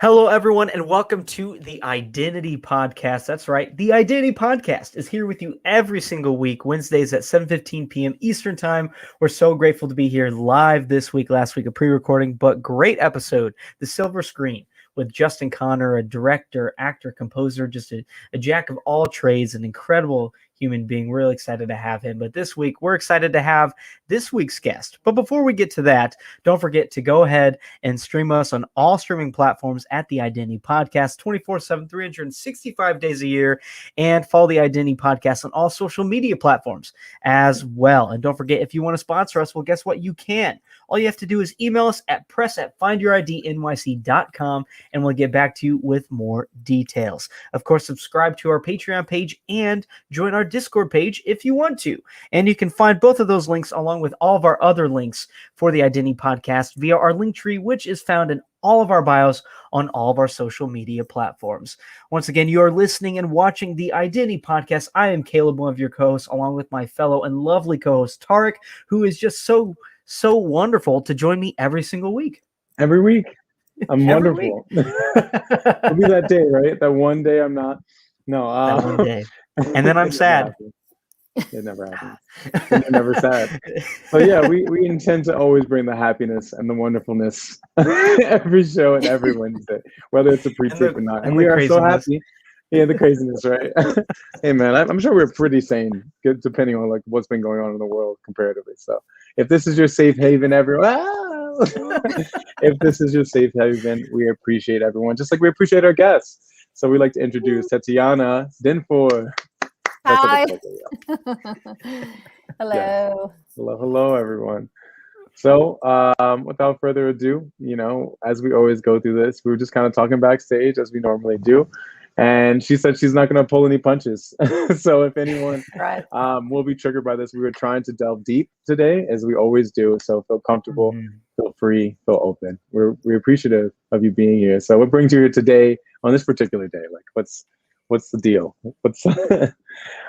Hello, everyone, and welcome to the Identity Podcast. That's right. The Identity Podcast is here with you every single week, Wednesdays at 7:15 p.m. Eastern Time. We're so grateful to be here live this week, last week, a pre-recording, but great episode, The Silver Screen, with Justin Connor, a director, actor, composer, just a jack of all trades, an incredible human being. Really excited to have him. But this week, we're excited to have this week's guest. But before we get to that, don't forget to go ahead and stream us on all streaming platforms at the Identity Podcast 24/7, 365 days a year, and follow the Identity Podcast on all social media platforms as well. And don't forget, if you want to sponsor us, well, guess what? You can. All you have to do is email us at press@findyouridnyc.com, and we'll get back to you with more details. Of course, subscribe to our Patreon page and join our Discord page if you want to. And you can find both of those links along with all of our other links for the Identity Podcast via our link tree, which is found in all of our bios on all of our social media platforms. Once again, you are listening and watching the Identity Podcast. I am Caleb, one of your co-hosts, along with my fellow and lovely co-host, Tarik, who is just so wonderful to join me every single week. Every week. I'm wonderful. It'll be that day, right? That one day I'm not. No. That one day. And then I'm sad. It never happens. You're never sad. But yeah, we intend to always bring the happiness and the wonderfulness every show and every Wednesday, whether it's a pre-tape or not. And we are so happy. Yeah, the craziness, right? Hey man, I'm sure we're pretty sane, depending on like what's been going on in the world comparatively. So if this is your safe haven, everyone, if this is your safe haven, we appreciate everyone, just like we appreciate our guests. So we'd like to introduce Tetyana Denford. Hi. Hello. Yeah. Hello, everyone. So without further ado, as we always go through this, we were just kind of talking backstage as we normally do. And she said she's not going to pull any punches. So if anyone will be triggered by this, we were trying to delve deep today, as we always do. So feel comfortable, feel free, feel open. We're appreciative of you being here. So what brings you here today on this particular day? Like, what's the deal?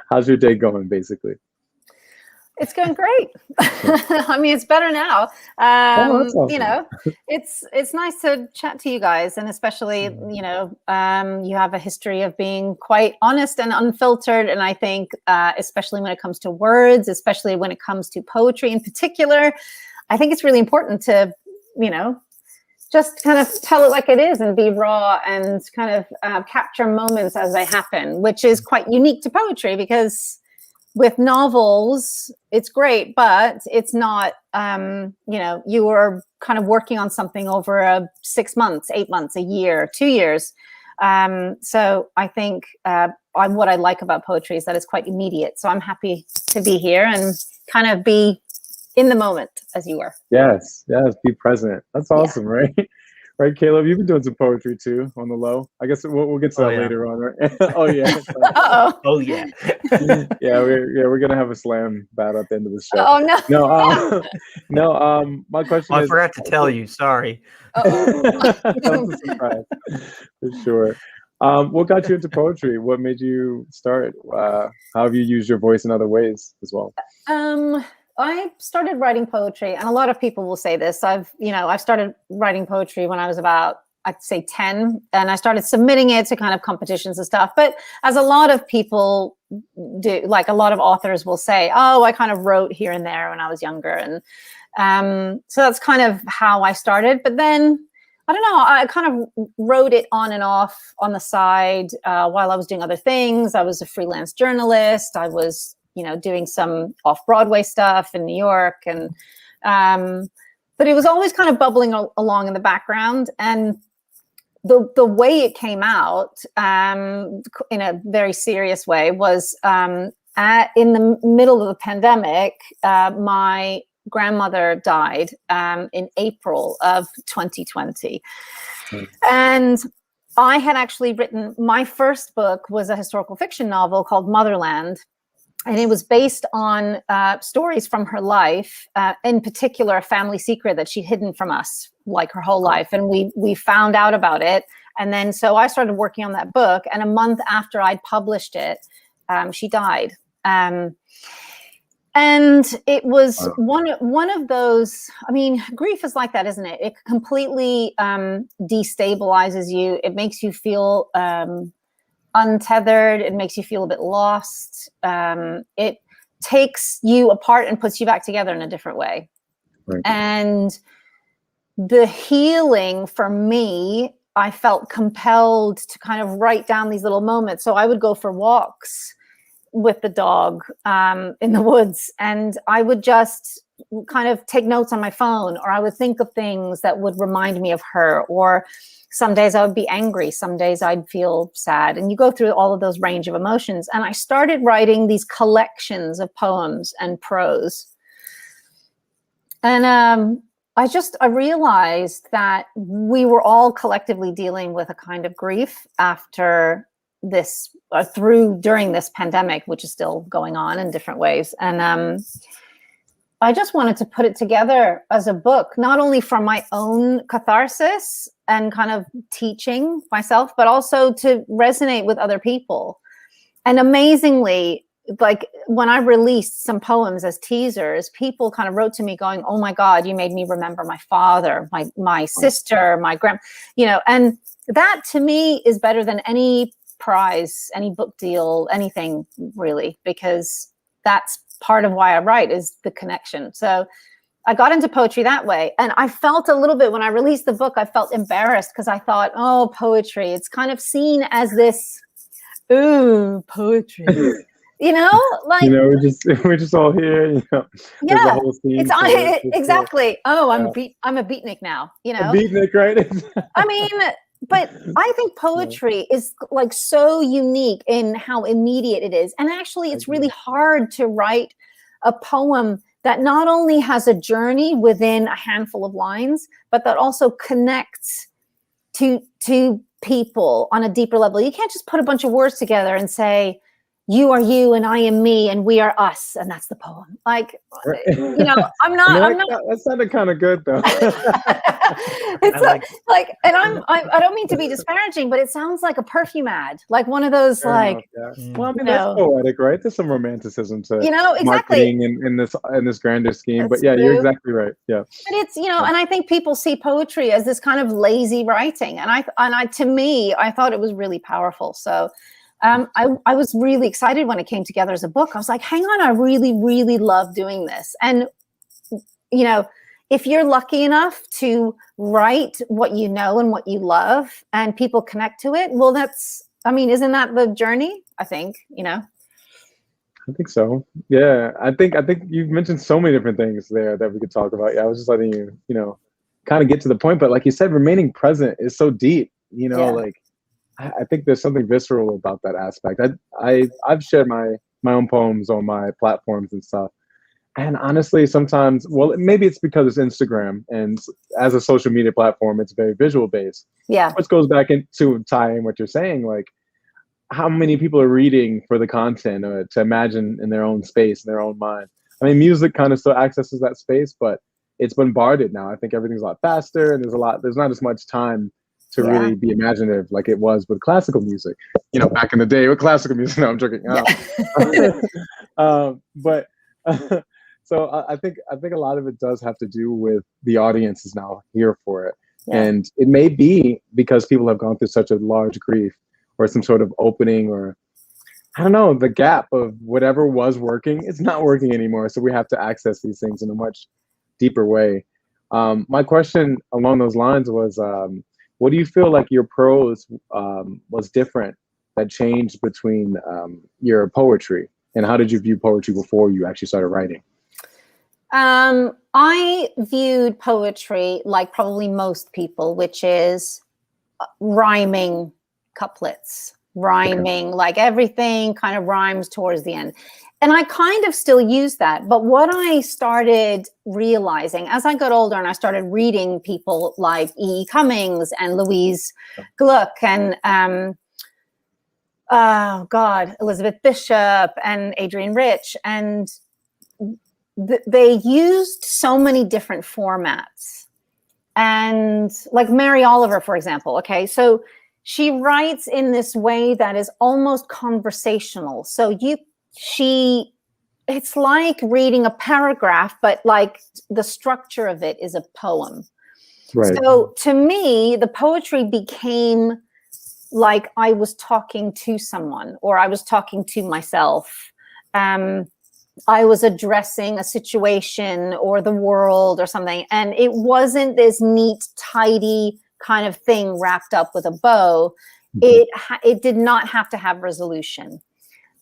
How's your day going, basically? It's going great. I mean, it's better now. That's awesome. It's nice to chat to you guys, and especially, you have a history of being quite honest and unfiltered. And I think, especially when it comes to words, especially when it comes to poetry in particular, I think it's really important to, just kind of tell it like it is and be raw and kind of capture moments as they happen, which is quite unique to poetry, because with novels, it's great, but it's not, you are kind of working on something over 6 months, 8 months, a year, 2 years. So I think what I like about poetry is that it's quite immediate. So I'm happy to be here and kind of be in the moment, as you were. Yes, be present. That's awesome, yeah. Right? Right, Caleb, you've been doing some poetry too, on the low. I guess we'll get to that later on, right? Oh yeah. Oh yeah. Yeah, we're gonna have a slam battle at the end of the show. Oh no. No. My question is. I forgot to tell you. Sorry. That was a surprise, for sure. What got you into poetry? What made you start? How have you used your voice in other ways as well? I started writing poetry, and a lot of people will say this. I've started writing poetry when I was about, I'd say 10, and I started submitting it to kind of competitions and stuff. But as a lot of people do, like a lot of authors will say, oh, I kind of wrote here and there when I was younger. And so that's kind of how I started. But then, I don't know, I kind of wrote it on and off on the side while I was doing other things. I was a freelance journalist. I was doing some off-Broadway stuff in New York. And, but it was always kind of bubbling along in the background. And the way it came out in a very serious way was in the middle of the pandemic, my grandmother died in April of 2020. And I had actually written, my first book was a historical fiction novel called Motherland. And it was based on stories from her life, in particular, a family secret that she'd hidden from us like her whole life. And we found out about it. And then so I started working on that book. And a month after I'd published it, she died. And it was one of those, I mean, grief is like that, isn't it? It completely destabilizes you. It makes you feel untethered. It makes you feel a bit lost. It takes you apart and puts you back together in a different way. Right. And the healing for me, I felt compelled to kind of write down these little moments. So I would go for walks with the dog in the woods, and I would just kind of take notes on my phone, or I would think of things that would remind me of her, or some days I would be angry, some days I'd feel sad, and you go through all of those range of emotions. And I started writing these collections of poems and prose, and I realized that we were all collectively dealing with a kind of grief after this, during this pandemic, which is still going on in different ways. And I just wanted to put it together as a book, not only from my own catharsis and kind of teaching myself, but also to resonate with other people. And amazingly, like when I released some poems as teasers, people kind of wrote to me going, "Oh my God, you made me remember my father, my sister, my and that to me is better than any prize, any book deal, anything really, because that's part of why I write, is the connection." So I got into poetry that way. And I felt a little bit, when I released the book, I felt embarrassed because I thought, oh, poetry, it's kind of seen as this, ooh, poetry. Like, we're just all here, yeah, the whole scene exactly. Oh, I'm a beatnik now, A beatnik, right? I mean, but I think poetry is like so unique in how immediate it is. And actually, it's really hard to write a poem that not only has a journey within a handful of lines, but that also connects to people on a deeper level. You can't just put a bunch of words together and say, you are you and I am me and we are us, and that's the poem. Like, I'm not. That sounded kind of good though. It's and I don't mean to be disparaging, but it sounds like a perfume ad, like one of those Well, I mean, that's poetic, right? There's some romanticism to exactly marketing in this grander scheme. That's but yeah, true. You're exactly right. Yeah. But it's and I think people see poetry as this kind of lazy writing, and I to me, I thought it was really powerful. So. I was really excited when it came together as a book. I was like, hang on, I really, really love doing this. And, if you're lucky enough to write what you know and what you love and people connect to it, well, isn't that the journey? I think, I think so. Yeah. I think you've mentioned so many different things there that we could talk about. Yeah. I was just letting you, kind of get to the point. But like you said, remaining present is so deep, like, I think there's something visceral about that aspect. I've shared my own poems on my platforms and stuff. And honestly, sometimes, maybe it's because it's Instagram, and as a social media platform, it's very visual based. Yeah. Which goes back into tying what you're saying, like how many people are reading for the content to imagine in their own space, in their own mind. I mean, music kind of still accesses that space, but it's bombarded now. I think everything's a lot faster, and there's not as much time to really be imaginative like it was with classical music, back in the day with classical music. No, I'm joking. But so I think a lot of it does have to do with the audience is now here for it. Yeah. And it may be because people have gone through such a large grief or some sort of opening, or I don't know, the gap of whatever was working, it's not working anymore. So we have to access these things in a much deeper way. My question along those lines was, what do you feel like your prose was different, that changed between your poetry? And how did you view poetry before you actually started writing? I viewed poetry like probably most people, which is rhyming couplets, like everything kind of rhymes towards the end. And I kind of still use that. But what I started realizing as I got older and I started reading people like E. E. Cummings and Louise Gluck and, Elizabeth Bishop and Adrienne Rich. And they used so many different formats. And like Mary Oliver, for example. Okay, so she writes in this way that is almost conversational. So she it's like reading a paragraph, but like the structure of it is a poem. Right. So to me, the poetry became like I was talking to someone, or I was talking to myself. I was addressing a situation or the world or something. And it wasn't this neat, tidy kind of thing wrapped up with a bow. It did not have to have resolution.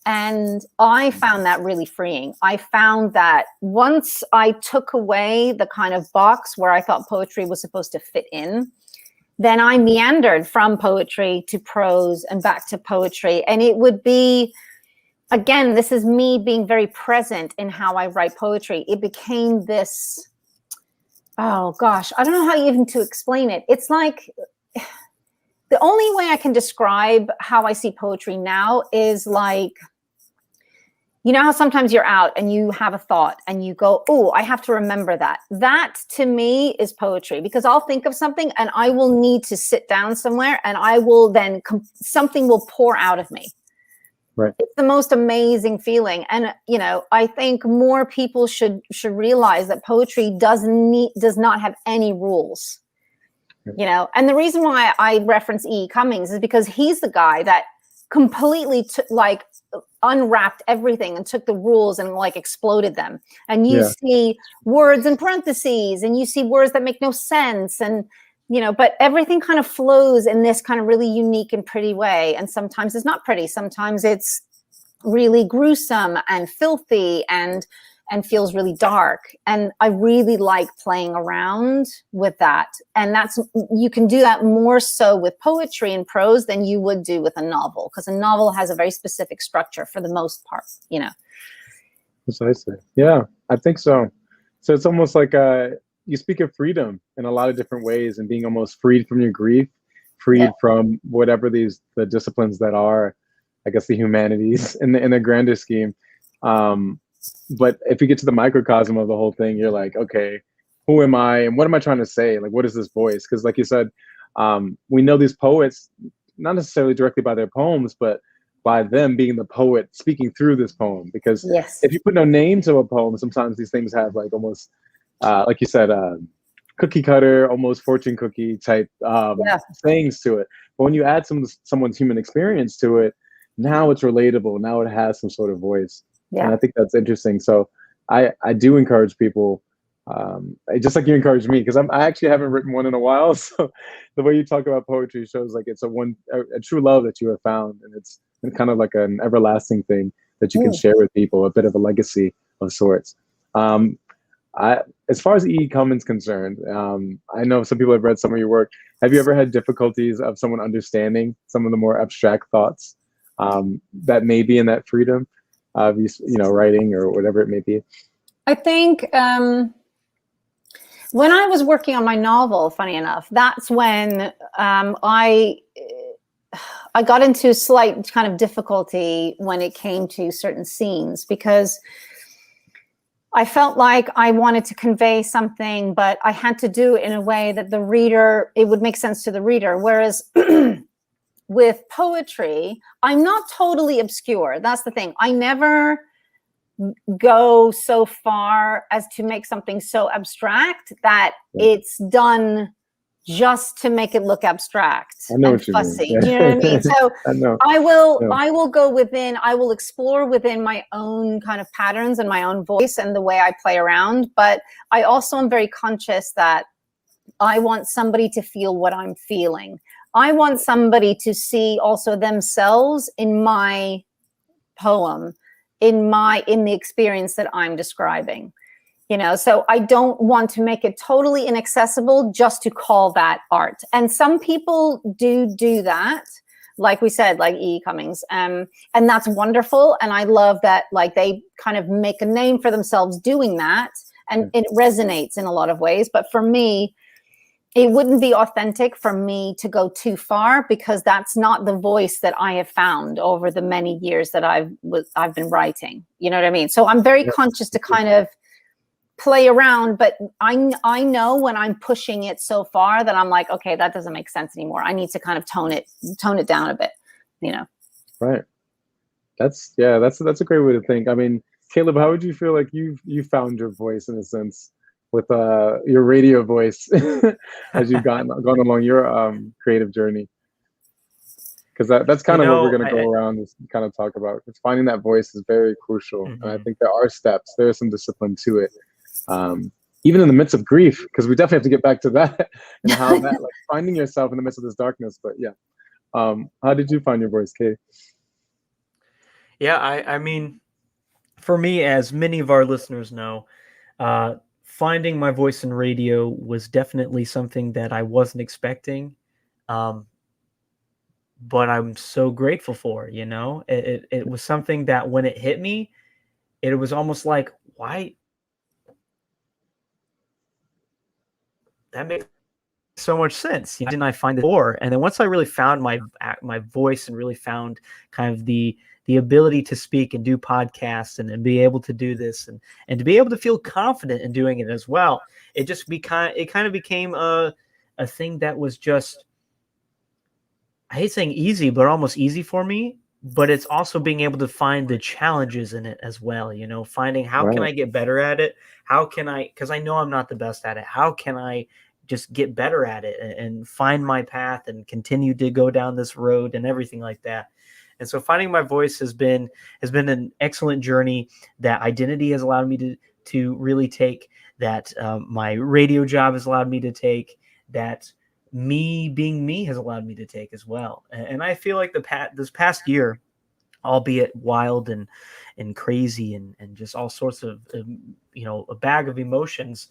And I found that really freeing. I found that once I took away the kind of box where I thought poetry was supposed to fit in, then I meandered from poetry to prose and back to poetry. And it would be, again, this is me being very present in how I write poetry. It became this, oh gosh, I don't know how even to explain it. It's like, the only way I can describe how I see poetry now is like, you know how sometimes you're out and you have a thought and you go, oh, I have to remember that. That to me is poetry, because I'll think of something and I will need to sit down somewhere and I will then, something will pour out of me. Right. It's the most amazing feeling. And, you know, I think more people should realize that poetry does not have any rules, you know. And the reason why I reference E. Cummings is because he's the guy that completely unwrapped everything and took the rules and like exploded them. And you see words in parentheses and you see words that make no sense, and you know, but everything kind of flows in this kind of really unique and pretty way. And sometimes it's not pretty, sometimes it's really gruesome and filthy and feels really dark. And I really like playing around with that. And you can do that more so with poetry and prose than you would do with a novel, because a novel has a very specific structure for the most part, you know. Precisely. Yeah, I think so. So it's almost like you speak of freedom in a lot of different ways, and being almost freed from your grief, freed from whatever the disciplines that are, I guess, the humanities in the grander scheme. But if you get to the microcosm of the whole thing, you're like, okay, who am I and what am I trying to say? Like, what is this voice? Because like you said, we know these poets, not necessarily directly by their poems, but by them being the poet speaking through this poem. Because if you put no name to a poem, sometimes these things have like almost, like you said, cookie cutter, almost fortune cookie type sayings to it. But when you add someone's human experience to it, now it's relatable. Now it has some sort of voice. And I think that's interesting. So I do encourage people, just like you encouraged me, because I actually haven't written one in a while. So the way you talk about poetry shows like it's a true love that you have found. And it's kind of like an everlasting thing that you can share with people, a bit of a legacy of sorts. As far as E. Cummings concerned, I know some people have read some of your work. Have you ever had difficulties of someone understanding some of the more abstract thoughts that may be in that freedom of writing or whatever it may be? I think when I was working on my novel, funny enough, that's when I got into slight kind of difficulty when it came to certain scenes, because I felt like I wanted to convey something, but I had to do it in a way that it would make sense to the reader. Whereas with poetry, I'm not totally obscure. That's the thing. I never go so far as to make something so abstract that it's done just to make it look abstract and fussy. You know what I mean? So I will go within, I will explore within my own kind of patterns and my own voice and the way I play around. But I also am very conscious that I want somebody to feel what I'm feeling. I want somebody to see also themselves in my poem, in the experience that I'm describing. You know, so I don't want to make it totally inaccessible just to call that art. And some people do that, like we said, like E. Cummings, and that's wonderful. And I love that, like, they kind of make a name for themselves doing that, and it resonates in a lot of ways. But for me, it wouldn't be authentic for me to go too far, because that's not the voice that I have found over the many years that I've been writing. You know what I mean? So I'm very conscious to kind of play around, but I know when I'm pushing it so far that I'm like, okay, that doesn't make sense anymore. I need to kind of tone it down a bit, you know? Right. That's a great way to think. I mean, Caleb, how would you feel like you found your voice in a sense with your radio voice as you've gone along your creative journey? Because that's kind of what we're going to go around and kind of talk about. Because finding that voice is very crucial, and I think there are steps. There is some discipline to it, even in the midst of grief. Because we definitely have to get back to that and how that, like, finding yourself in the midst of this darkness. But yeah, how did you find your voice, Kay? Yeah, I mean, for me, as many of our listeners know, finding my voice in radio was definitely something that I wasn't expecting. But I'm so grateful for, it was something that when it hit me, it was almost like, why? That makes so much sense. Didn't I find it before? And then once I really found my voice and really found kind of the ability to speak and do podcasts and be able to do this and to be able to feel confident in doing it as well, it kind of became a thing that was just, I hate saying easy, but almost easy for me. But it's also being able to find the challenges in it as well, finding how can I get better at it? How can I, because I know I'm not the best at it. How can I just get better at it and find my path and continue to go down this road and everything like that? And so finding my voice has been an excellent journey that identity has allowed me to really take, that my radio job has allowed me to take, that me being me has allowed me to take as well. And I feel like this past year, albeit wild and crazy and just all sorts of, a bag of emotions,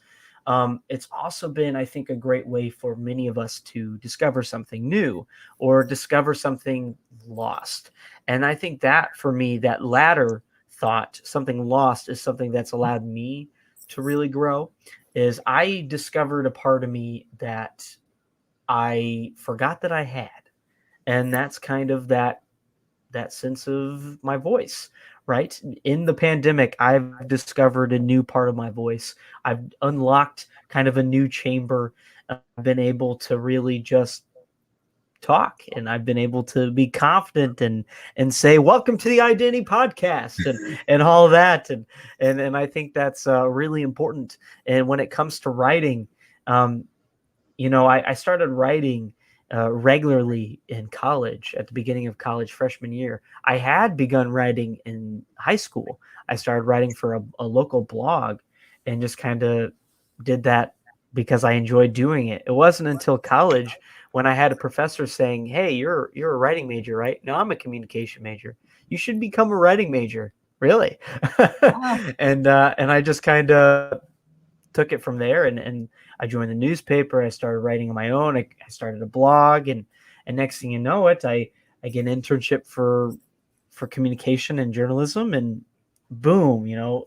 it's also been, I think, a great way for many of us to discover something new or discover something lost. And I think that for me, that latter thought, something lost, is something that's allowed me to really grow. Is I discovered a part of me that I forgot that I had. And that's kind of that sense of my voice, right? In the pandemic, I've discovered a new part of my voice. I've unlocked kind of a new chamber. I've been able to really just talk, and I've been able to be confident and say, welcome to the Identity Podcast and all that. And I think that's really important. And when it comes to writing, I started writing regularly in college at the beginning of college freshman year. I had begun writing in high school. I started writing for a local blog and just kind of did that because I enjoyed doing it. It wasn't until college when I had a professor saying, hey, you're a writing major, right? No, I'm a communication major. You should become a writing major. Really? And I just kind of took it from there, and I joined the newspaper. I started writing on my own. I started a blog, and next thing you know it, I get an internship for communication and journalism, and boom,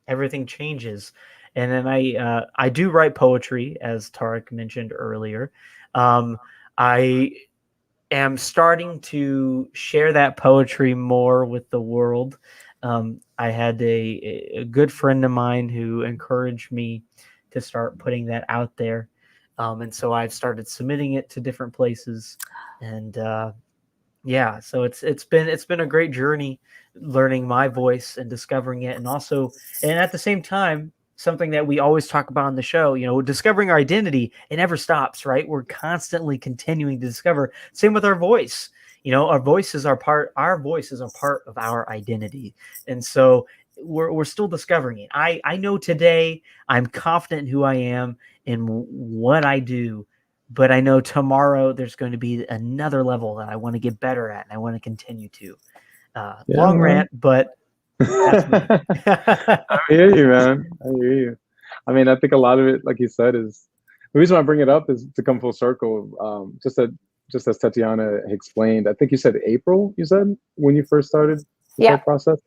everything changes. And then I do write poetry, as Tarik mentioned earlier. I am starting to share that poetry more with the world. I had a good friend of mine who encouraged me to start putting that out there. And so I've started submitting it to different places. And so it's been a great journey learning my voice and discovering it. And also, and at the same time, something that we always talk about on the show, discovering our identity, it never stops, right? We're constantly continuing to discover. Same with our voice. Our voices are part of our identity. And so we're still discovering it. I know today I'm confident in who I am and what I do, but I know tomorrow there's going to be another level that I want to get better at, and I want to continue to. Long rant, but that's me. I hear you, man. I hear you. I mean, I think a lot of it, like you said, is the reason why I bring it up is to come full circle. Just as Tetyana explained, I think you said April, you said, when you first started the whole process?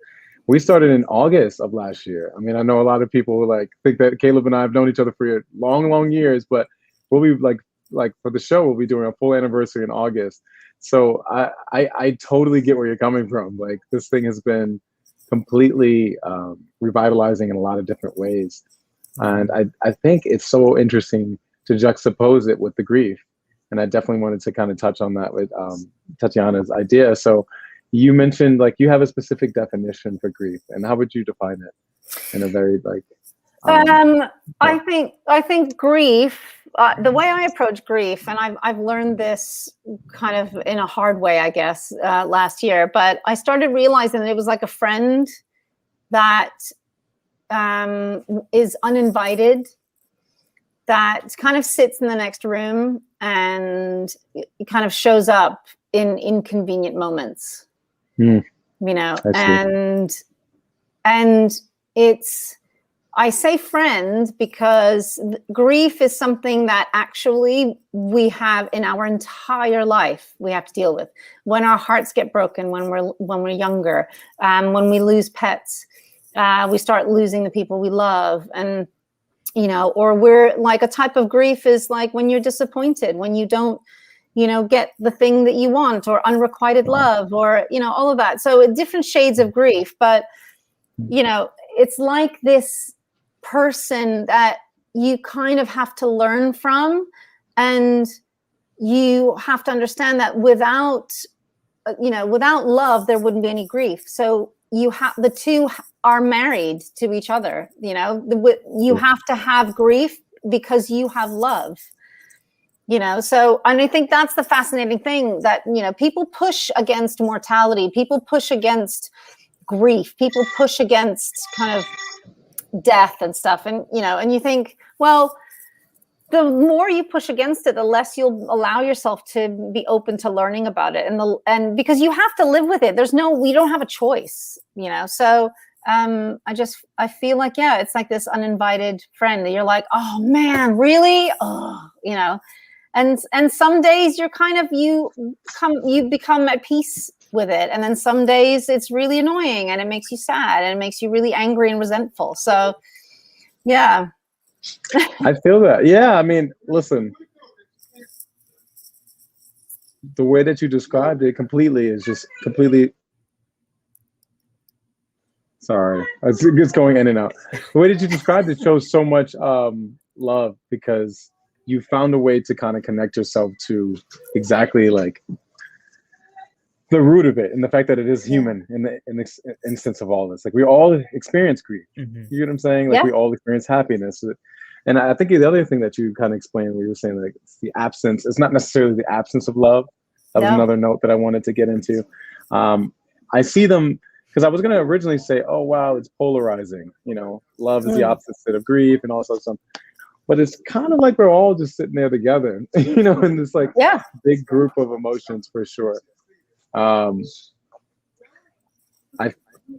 We started in August of last year. I mean, I know a lot of people think that Caleb and I have known each other for long, long years, but we'll be like for the show, we'll be doing a full anniversary in August. So I totally get where you're coming from. Like, this thing has been completely revitalizing in a lot of different ways. And I think it's so interesting to juxtapose it with the grief. And I definitely wanted to kind of touch on that with Tetyana's idea. So you mentioned like you have a specific definition for grief, and how would you define it in a very like? I think grief. The way I approach grief, and I've learned this kind of in a hard way, I guess, last year. But I started realizing that it was like a friend that is uninvited, that kind of sits in the next room and it kind of shows up in inconvenient moments. You know, and it's. I say friend because grief is something that actually we have in our entire life. We have to deal with when our hearts get broken, when we're younger, when we lose pets, we start losing the people we love, and you know, or we're like a type of grief is like when you're disappointed, when you don't, you know, get the thing that you want, or unrequited love, or you know, all of that. So different shades of grief, but you know, it's like this person that you kind of have to learn from, and you have to understand that without love there wouldn't be any grief. So the two are married to each other. You know, you have to have grief because you have love, you know. So, and I think that's the fascinating thing, that you know, people push against mortality, people push against grief, people push against kind of death and stuff, and you know, and you think, well, the more you push against it, the less you'll allow yourself to be open to learning about it, and because you have to live with it. We don't have a choice, you know. So I feel like, yeah, it's like this uninvited friend that you're like, oh man, really, you know, and some days you're kind of you become at peace with it, and then some days it's really annoying and it makes you sad and it makes you really angry and resentful. So yeah. I feel that. Yeah, I mean, listen, the way that you described it completely is just completely, sorry, it's going in and out. The way that you described it shows so much love, because you found a way to kind of connect yourself to exactly like the root of it, and the fact that it is human in the instance of all this. Like we all experience grief. You know what I'm saying? Like we all experience happiness. And I think the other thing that you kind of explained, where you were saying like it's the absence, it's not necessarily the absence of love. That was another note that I wanted to get into. I see them, because I was going to originally say, oh, wow, it's polarizing. You know, love is the opposite of grief and all sorts of stuff. But it's kind of like we're all just sitting there together, you know, in this like big group of emotions for sure.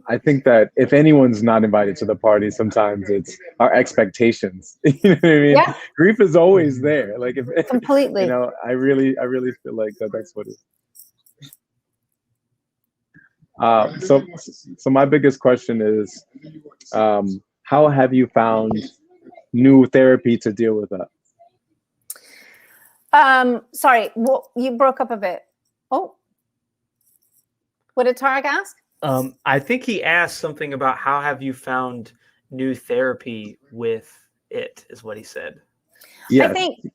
I think that if anyone's not invited to the party, sometimes it's our expectations. You know what I mean? Yeah. Grief is always there. Like completely. You know, I really feel like that's what it is. So my biggest question is, how have you found new therapy to deal with that? Sorry, well, you broke up a bit. Oh, what did Tarik ask? I think he asked something about how have you found new therapy with it, is what he said. Yes. I think you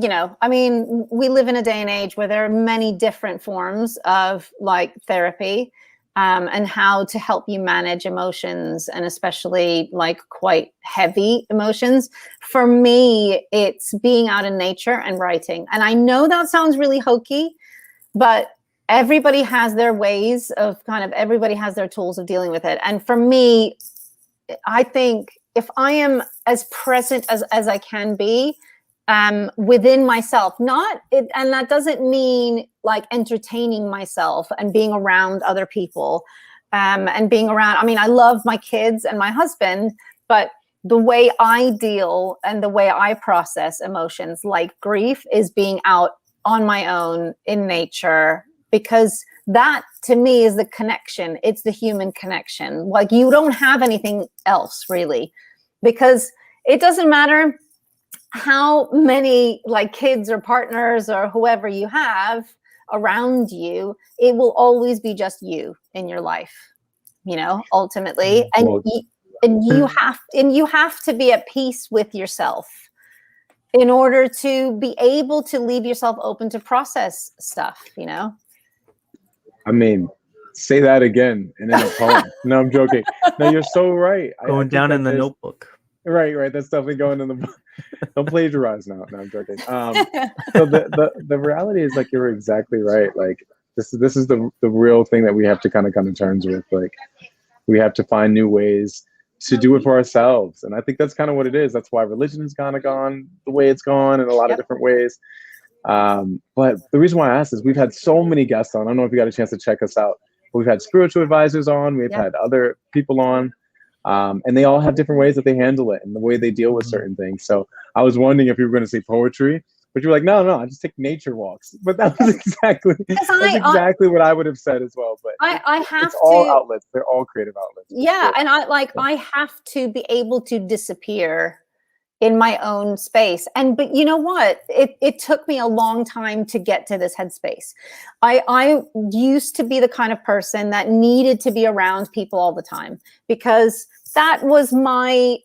know, I mean, we live in a day and age where there are many different forms of like therapy, and how to help you manage emotions, and especially like quite heavy emotions. For me, it's being out in nature and writing. And I know that sounds really hokey, but everybody has their ways of everybody has their tools of dealing with it. And for me, I think if I am as present as I can be within myself, and that doesn't mean like entertaining myself and being around other people, and being around, I mean, I love my kids and my husband, but the way I deal and the way I process emotions like grief is being out on my own in nature, because that to me is the connection. It's the human connection. Like you don't have anything else really, because it doesn't matter how many like kids or partners or whoever you have around you, it will always be just you in your life, you know, ultimately. And you have to be at peace with yourself in order to be able to leave yourself open to process stuff, you know? I mean, say that again and in a poem. No, I'm joking. No, you're so right. Going down in the notebook. Right. That's definitely going in the book. Don't plagiarize now. No, I'm joking. So the reality is, like, you're exactly right. Like, this is the real thing that we have to kind of come to terms with. Like, we have to find new ways to do it for ourselves. And I think that's kind of what it is. That's why religion's kind of gone the way it's gone in a lot of different ways. But the reason why I asked is we've had so many guests on. I don't know if you got a chance to check us out. We've had spiritual advisors on. We've had other people on. And they all have different ways that they handle it and the way they deal with certain things. So I was wondering if you were going to say poetry, but you're like, no, I just take nature walks. But that was exactly what I would have said as well. But I have it's all outlets. They're all creative outlets. Yeah, sure. And I have to be able to disappear in my own space. But you know what? It took me a long time to get to this headspace. I used to be the kind of person that needed to be around people all the time because that was my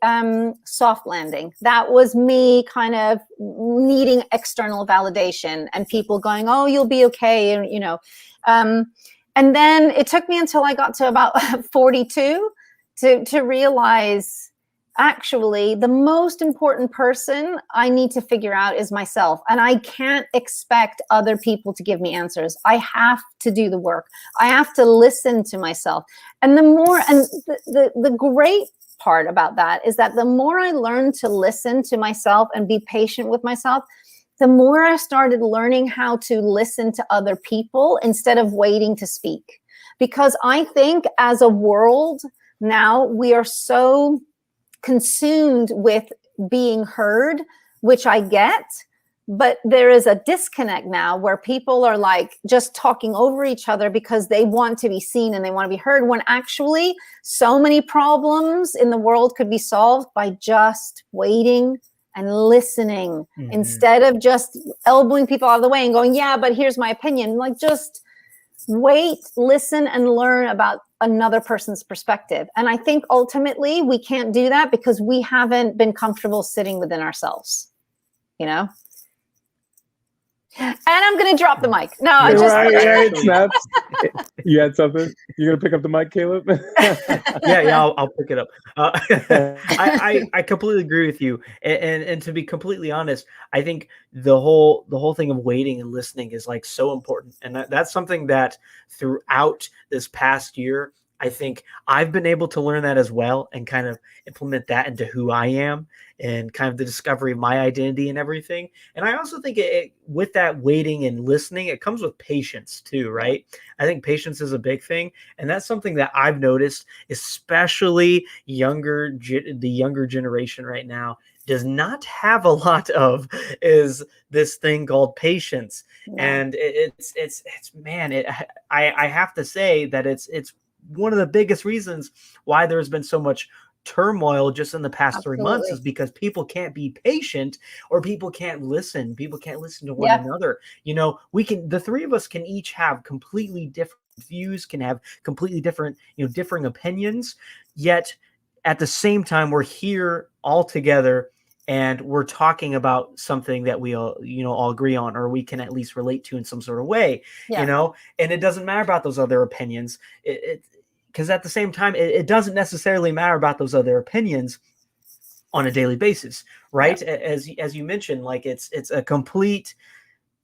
soft landing. That was me kind of needing external validation and people going, oh, you'll be okay. And, you know, and then it took me until I got to about 42 to realize, actually, the most important person I need to figure out is myself. And I can't expect other people to give me answers. I have to do the work. I have to listen to myself. And the great part about that is that the more I learn to listen to myself and be patient with myself, the more I started learning how to listen to other people instead of waiting to speak. Because I think as a world now, we are so consumed with being heard, which I get, but there is a disconnect now where people are like just talking over each other because they want to be seen and they want to be heard, when actually so many problems in the world could be solved by just waiting and listening instead of just elbowing people out of the way and going, yeah, but here's my opinion. Like, just wait, listen, and learn about another person's perspective. And I think ultimately we can't do that because we haven't been comfortable sitting within ourselves, you know? And I'm going to drop the mic. No, I just... Right, snaps. You had something? You're going to pick up the mic, Caleb? Yeah, I'll pick it up. I completely agree with you. And to be completely honest, I think the whole thing of waiting and listening is like so important. And that's something that throughout this past year, I think I've been able to learn that as well and kind of implement that into who I am and kind of the discovery of my identity and everything. And I also think with that waiting and listening, it comes with patience too, right? I think patience is a big thing. And that's something that I've noticed, especially the younger generation right now does not have a lot of, is this thing called patience. Yeah. And I have to say that it's one of the biggest reasons why there's been so much turmoil just in the past 3 months is because people can't be patient or people can't listen. People can't listen to one another. You know, the three of us can each have completely different views, can have completely different, differing opinions. Yet at the same time, we're here all together and we're talking about something that we all agree on, or we can at least relate to in some sort of way, and it doesn't matter about those other opinions. Because at the same time, it doesn't necessarily matter about those other opinions on a daily basis, right? Yeah. As you mentioned, like it's a complete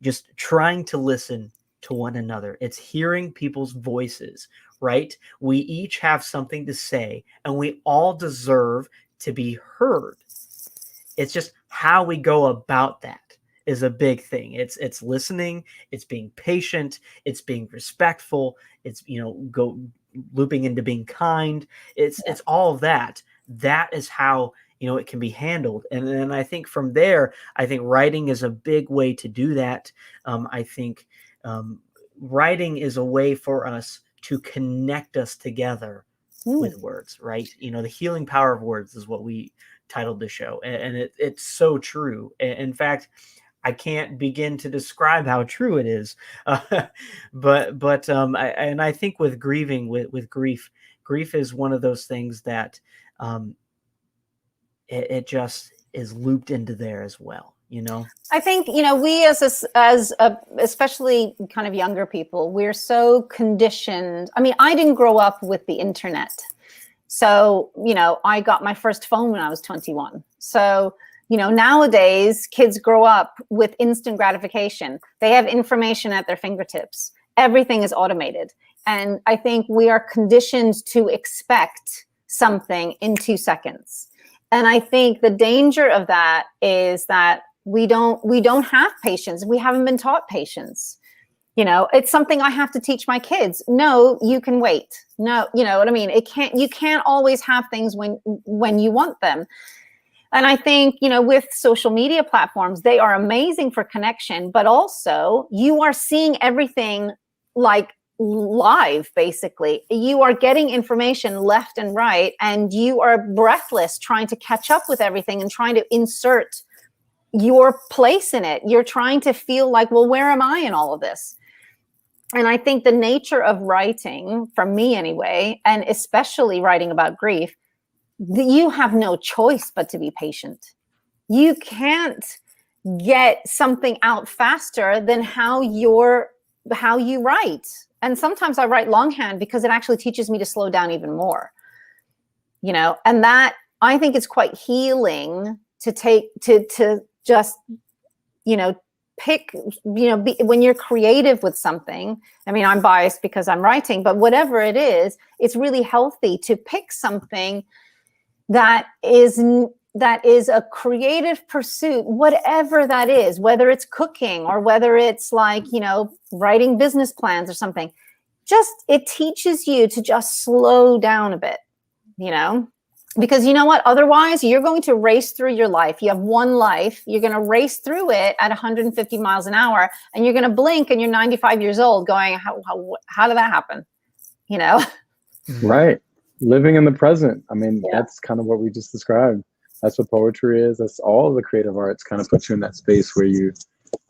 just trying to listen to one another. It's hearing people's voices, right? We each have something to say, and we all deserve to be heard. It's just how we go about that is a big thing. It's listening, it's being patient, it's being respectful, it's looping into being kind. It's all of that. That is how it can be handled. And then I think from there, I think writing is a big way to do that. I think writing is a way for us to connect us together with words, right? The healing power of words is what we titled the show, and it's so true. In fact, I can't begin to describe how true it is. But I think with grieving, with grief is one of those things that it just is looped into there as well. I think, we especially kind of younger people, we're so conditioned. I mean, I didn't grow up with the internet. So, I got my first phone when I was 21. So, nowadays kids grow up with instant gratification. They have information at their fingertips. Everything is automated. And I think we are conditioned to expect something in 2 seconds. And I think the danger of that is that we don't have patience. We haven't been taught patience. It's something I have to teach my kids. No, you can wait. No, you know what I mean? You can't always have things when you want them. And I think, with social media platforms, they are amazing for connection, but also you are seeing everything like live, basically. You are getting information left and right, and you are breathless trying to catch up with everything and trying to insert your place in it. You're trying to feel like, well, where am I in all of this? And I think the nature of writing, for me anyway, and especially writing about grief, you have no choice but to be patient. You can't get something out faster than how you write. And sometimes I write longhand because it actually teaches me to slow down even more. And that, I think, it's quite healing to just, pick, when you're creative with something. I mean, I'm biased because I'm writing, but whatever it is, it's really healthy to pick something that is a creative pursuit, whatever that is, whether it's cooking or whether it's like, writing business plans or something. Just, it teaches you to just slow down a bit, because you know what? Otherwise, you're going to race through your life. You have one life. You're going to race through it at 150 miles an hour, and you're going to blink and you're 95 years old going, how did that happen? Right. Living in the present. I mean, That's kind of what we just described. That's what poetry is. That's all of the creative arts kind of puts you in that space where you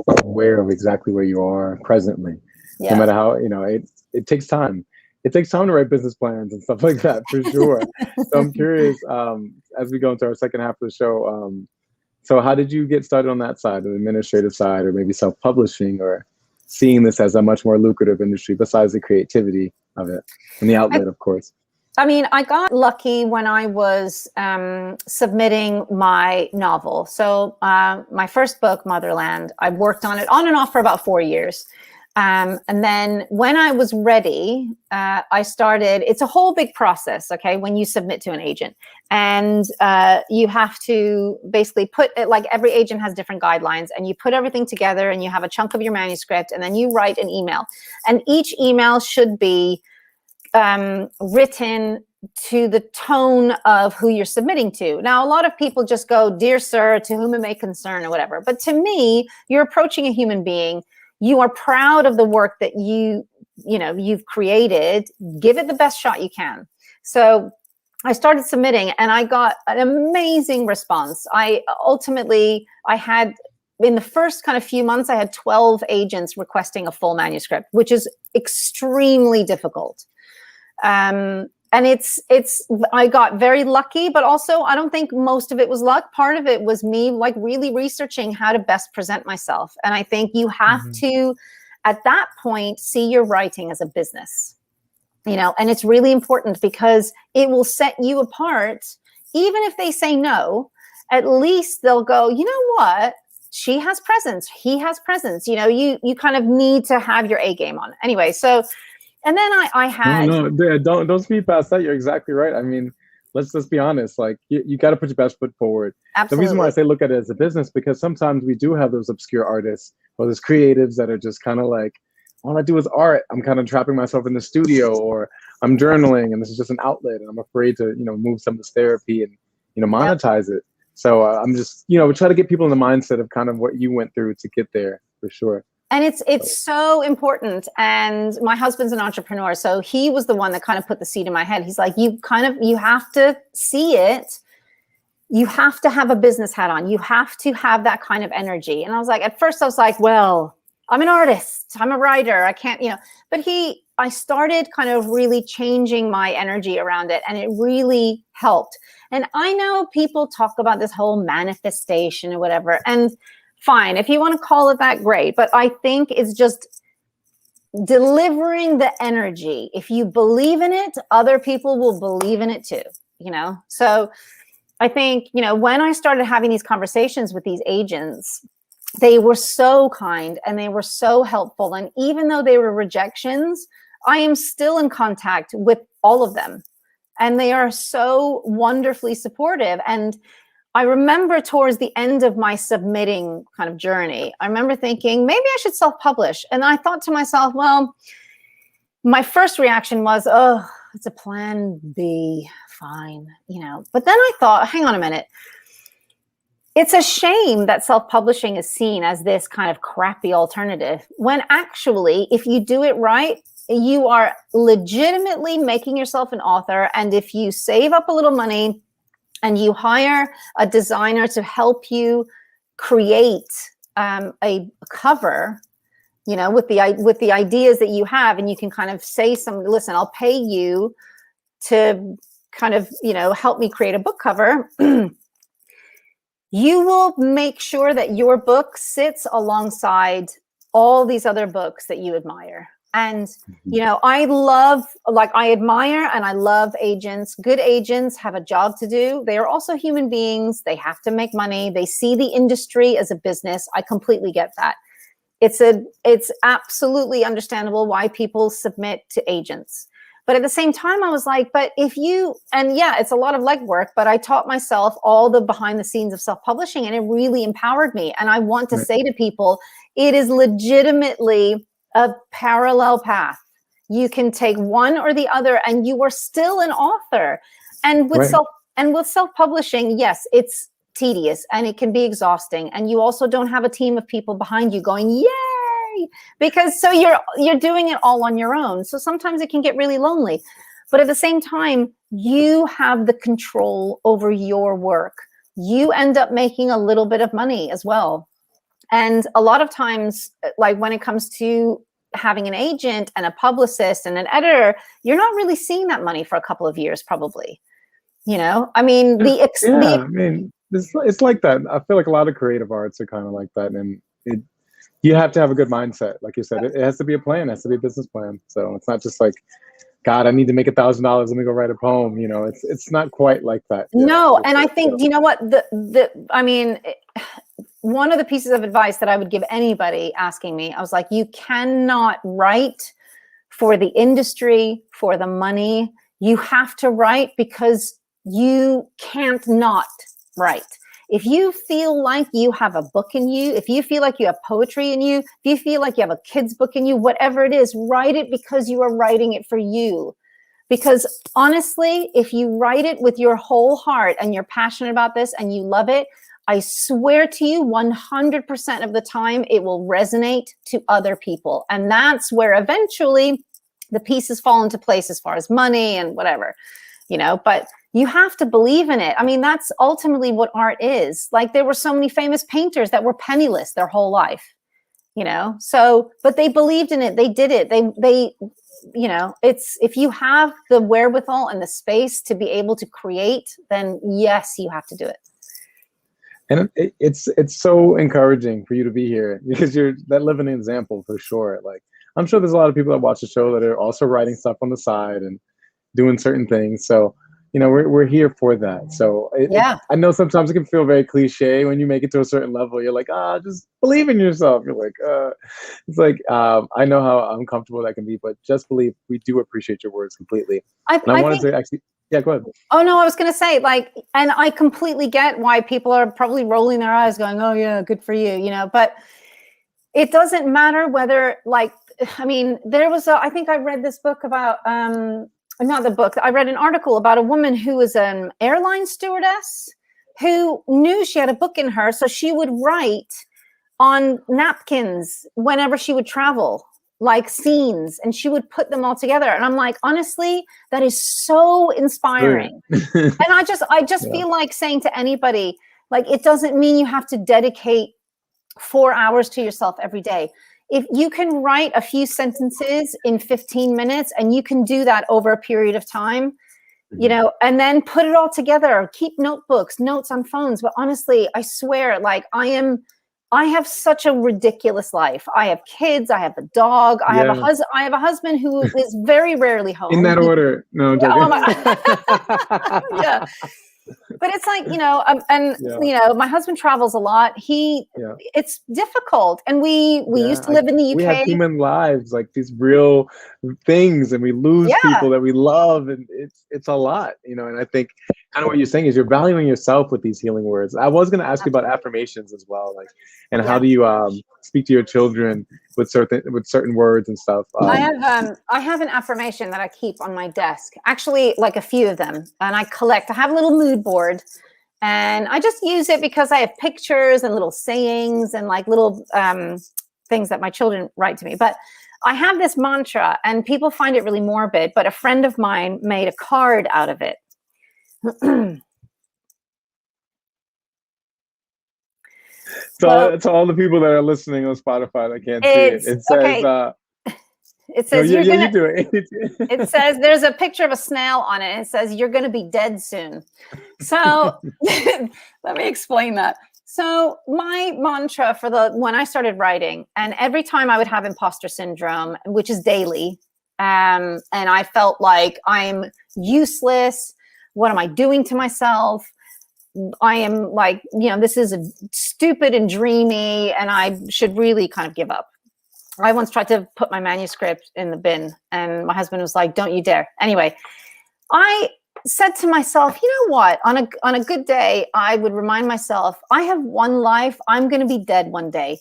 are aware of exactly where you are presently. No matter how, it takes time. It takes time to write business plans and stuff like that, for sure. So I'm curious, as we go into our second half of the show, so how did you get started on that side, the administrative side, or maybe self-publishing, or seeing this as a much more lucrative industry besides the creativity of it and the outlet, of course? I mean, I got lucky when I was submitting my novel. So my first book, Motherland, I worked on it on and off for about 4 years. And then when I was ready, I started, it's a whole big process, okay, when you submit to an agent. And you have to basically put it, like every agent has different guidelines, and you put everything together and you have a chunk of your manuscript, and then you write an email. And each email should be written to the tone of who you're submitting to. Now, a lot of people just go, "Dear sir, to whom it may concern," or whatever. But to me, you're approaching a human being. You are proud of the work that you've created. Give it the best shot you can. So I started submitting, and I got an amazing response. I had, in the first kind of few months, I had 12 agents requesting a full manuscript, which is extremely difficult. And I got very lucky, but also I don't think most of it was luck. Part of it was me like really researching how to best present myself. And I think you have to, at that point, see your writing as a business, and it's really important because it will set you apart. Even if they say no, at least they'll go, you know what? She has presence. He has presence. You kind of need to have your A game on. Anyway, so. And then I had don't speed past that. You're exactly right. I mean, let's be honest. Like you got to put your best foot forward. Absolutely. The reason why I say look at it as a business, because sometimes we do have those obscure artists or those creatives that are just kind of like, all I do is art. I'm kind of trapping myself in the studio, or I'm journaling, and this is just an outlet, and I'm afraid to move some of this therapy and monetize it. So I'm just we try to get people in the mindset of kind of what you went through to get there, for sure. And it's so important. And my husband's an entrepreneur, so he was the one that kind of put the seed in my head. He's like, you have to see it. You have to have a business hat on. You have to have that kind of energy. And I was like, at first I was like, well, I'm an artist. I'm a writer. I can't, but I started kind of really changing my energy around it, and it really helped. And I know people talk about this whole manifestation or whatever. And fine. If you want to call it that, great. But I think it's just delivering the energy. If you believe in it, other people will believe in it too, So I think, when I started having these conversations with these agents, they were so kind and they were so helpful. And even though they were rejections, I am still in contact with all of them. And they are so wonderfully supportive. And I remember towards the end of my submitting kind of journey, I remember thinking, maybe I should self-publish. And I thought to myself, well, my first reaction was, oh, it's a plan B, fine, But then I thought, hang on a minute. It's a shame that self-publishing is seen as this kind of crappy alternative, when actually, if you do it right, you are legitimately making yourself an author. And if you save up a little money and you hire a designer to help you create a cover, with the ideas that you have, and you can kind of say listen, I'll pay you to kind of, help me create a book cover. You will make sure that your book sits alongside all these other books that you admire. And, I admire and I love agents. Good agents have a job to do. They are also human beings. They have to make money. They see the industry as a business. I completely get that. It's absolutely understandable why people submit to agents. But at the same time, I was like, it's a lot of legwork, but I taught myself all the behind the scenes of self-publishing, and it really empowered me. And I want to say to people, it is legitimately a parallel path. You can take one or the other and you are still an author. And with self-publishing, yes, it's tedious and it can be exhausting. And you also don't have a team of people behind you going, yay, because so you're doing it all on your own. So sometimes it can get really lonely. But at the same time, you have the control over your work. You end up making a little bit of money as well. And a lot of times, like when it comes to having an agent and a publicist and an editor, you're not really seeing that money for a couple of years, probably. I mean, it's like that. I feel like a lot of creative arts are kind of like that. And you have to have a good mindset. Like you said, it has to be a plan. It has to be a business plan. So it's not just like, God, I need to make $1,000. Let me go write a poem. It's not quite like that. No. And I think, what, one of the pieces of advice that I would give anybody asking me, I was like, you cannot write for the industry, for the money. You have to write because you can't not write. If you feel like you have a book in you, if you feel like you have poetry in you, if you feel like you have a kid's book in you, whatever it is, write it because you are writing it for you. Because honestly, if you write it with your whole heart and you're passionate about this and you love it, I swear to you, 100% of the time, it will resonate to other people. And that's where eventually the pieces fall into place as far as money and whatever, but you have to believe in it. I mean, that's ultimately what art is. Like, there were so many famous painters that were penniless their whole life, but they believed in it. They did it. They it's, if you have the wherewithal and the space to be able to create, then yes, you have to do it. And it's so encouraging for you to be here, because you're that living example for sure. Like, I'm sure there's a lot of people that watch the show that are also writing stuff on the side and doing certain things. So, we're here for that. So I know sometimes it can feel very cliche when you make it to a certain level. You're like, just believe in yourself. You're like, it's like, I know how uncomfortable that can be, but just believe. We do appreciate your words completely. I wanted to actually. Yeah, go ahead. Oh, no, I was going to say, and I completely get why people are probably rolling their eyes going, oh, yeah, good for you, but it doesn't matter whether, there was I think I read this book about, not the book, I read an article about a woman who was an airline stewardess who knew she had a book in her, so she would write on napkins whenever she would travel, like scenes, and she would put them all together. And I'm like, honestly, that is so inspiring. And I just feel like saying to anybody, like, it doesn't mean you have to dedicate 4 hours to yourself every day. If you can write a few sentences in 15 minutes and you can do that over a period of time, and then put it all together, keep notebooks, notes on phones. But honestly, I swear, like, I I have such a ridiculous life. I have kids. I have a dog. I have a husband who is very rarely home. In that order. No, I'm joking. Yeah. But it's like, my husband travels a lot. It's difficult. And we used to live in the UK. We have human lives, like these real things, and we lose people that we love, and it's a lot, and I think kind of what you're saying is you're valuing yourself with these healing words. I was going to ask you about affirmations as well, like, and how do you speak to your children with certain words and stuff? I have an affirmation that I keep on my desk, actually, like a few of them, and I have a little mood board, and I just use it because I have pictures and little sayings and like little things that my children write to me. But I have this mantra, and people find it really morbid, but a friend of mine made a card out of it. So to all the people that are listening on Spotify that can't see it, it says it says there's a picture of a snail on it, and it says you're going to be dead soon. So let me explain that. So my mantra for when I started writing, and every time I would have imposter syndrome, which is daily, and I felt like I'm useless. What am I doing to myself? I am like, this is stupid and dreamy, and I should really kind of give up. I once tried to put my manuscript in the bin, and my husband was like, don't you dare. Anyway, I said to myself, you know what? On a good day, I would remind myself, I have one life. I'm going to be dead one day.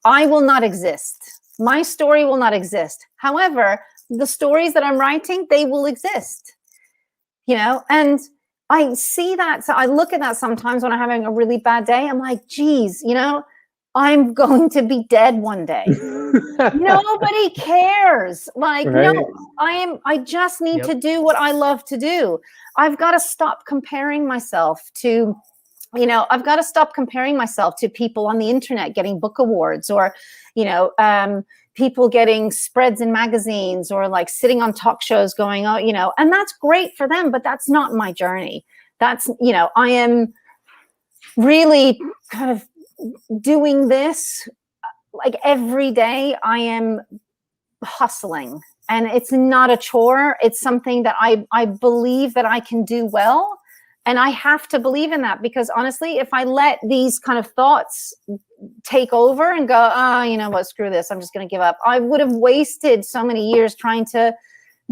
I will not exist. My story will not exist. However, the stories that I'm writing, they will exist. And I see that. So I look at that sometimes when I'm having a really bad day. I'm like, geez, I'm going to be dead one day. Nobody cares. Like, no, I just need to do what I love to do. I've got to stop comparing myself to, I've got to stop comparing myself to people on the internet getting book awards, or, people getting spreads in magazines, or like sitting on talk shows going, and that's great for them, but that's not my journey. That's, I am really kind of doing this like every day. I am hustling, and it's not a chore. It's something that I believe that I can do well. And I have to believe in that, because honestly, if I let these kind of thoughts take over and go, you know what, screw this, I'm just going to give up, I would have wasted so many years trying to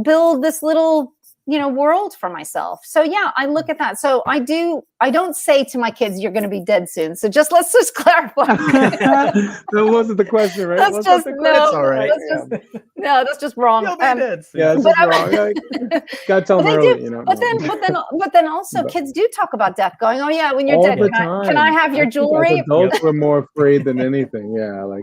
build this little, world for myself. So yeah, I look at that. So I don't say to my kids, you're going to be dead soon. So let's just clarify. That wasn't the question, right? That's just, that's all right. No, that's just wrong. You'll be dead soon. Yeah, that's just wrong. Gotta tell them early, But then also kids do talk about death, going, oh yeah, when you're dead, can I have your jewelry? Adults were more afraid than anything. Yeah, like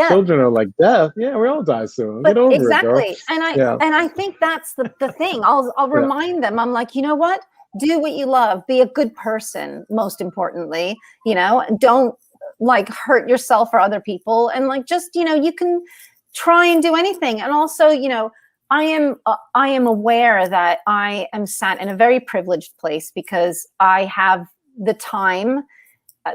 children are like, death. Yeah, we all die soon. Get over it, girl. And I think that's the thing. I'll remind them. I'm like, you know what? Do what you love. Be a good person. Most importantly, don't like hurt yourself or other people. And like, just, you can try and do anything. And also, I am aware that I am sat in a very privileged place, because I have the time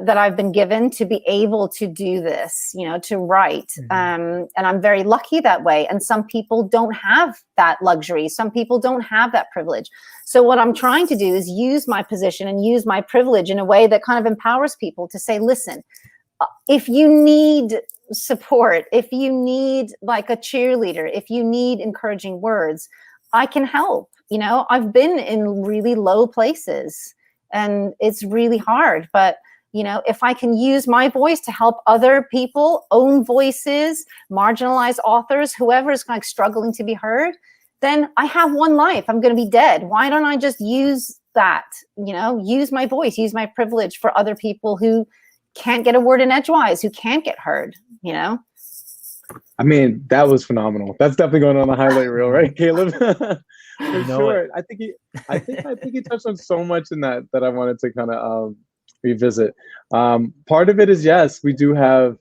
that I've been given to be able to do this, to write. And I'm very lucky that way. And some people don't have that luxury. Some people don't have that privilege. So what I'm trying to do is use my position and use my privilege in a way that kind of empowers people to say, listen, if you need support, if you need like a cheerleader, if you need encouraging words, I can help. I've been in really low places, and it's really hard, but if I can use my voice to help other people, own voices, marginalized authors, whoever is like struggling to be heard, then I have one life. I'm going to be dead. Why don't I just use that, use my voice, use my privilege for other people who can't get a word in edgewise, who can't get heard, I mean, that was phenomenal. That's definitely going on the highlight reel, right, Caleb? For sure. I think he touched on so much in that I wanted to kind of revisit. Part of it is, yes, we do have,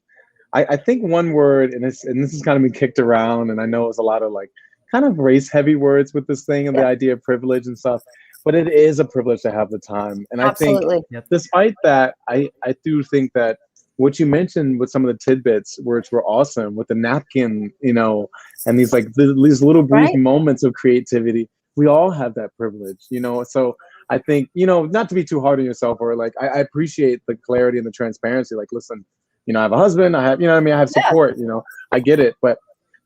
I think one word, and this has kind of been kicked around, and I know it's a lot of like kind of race heavy words with this thing and the idea of privilege and stuff, but it is a privilege to have the time. And I think despite that, I do think that what you mentioned with some of the tidbits, which were awesome, with the napkin, you know, and these like these little brief moments of creativity. We all have that privilege, you know. So I think, you know, not to be too hard on yourself, or like I appreciate the clarity and the transparency. Like, listen, you know, I have a husband, I have, you know what I mean, I have support, you know, I get it, but